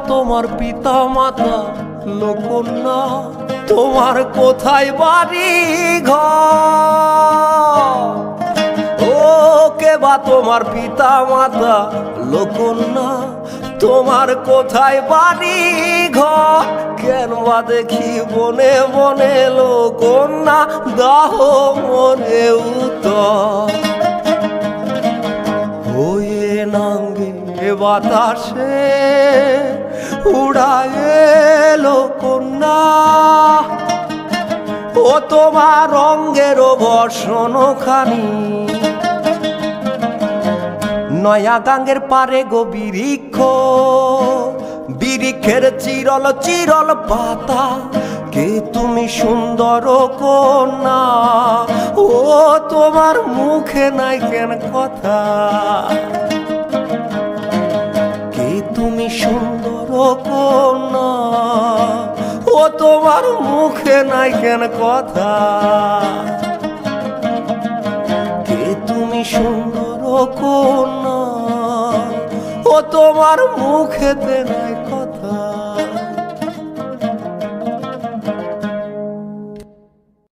তোমার পিতা মাতা লোকন্যা, তোমার কোথায় বাড়ি ঘর? ও কে বা তোমার পিতা মাতা লোকন্যা, তোমার কোথায় বাড়ি ঘর? কেন বা দেখি বনে বনে লোকন্যা, দাহ মনে উত্তর। হয়ে নাঙ্গে বাতাসে উড়ায় লোকন্যা, ও তোমার রঙ্গের বর্ষণ খানি। নয়া গাঙ্গের পারে গো বৃক্ষ, বৃক্ষের চিরল চিরল পাতা, কে তুমি সুন্দর কন্যা? ও তোমার মুখে নাই কেন কথা? কে তুমি সুন্দর কন্যা? ও তোমার মুখে নাই কেন কথা? কে তুমি সুন্দর কন্যা? ও তোমার মুখেতে নাই কথা?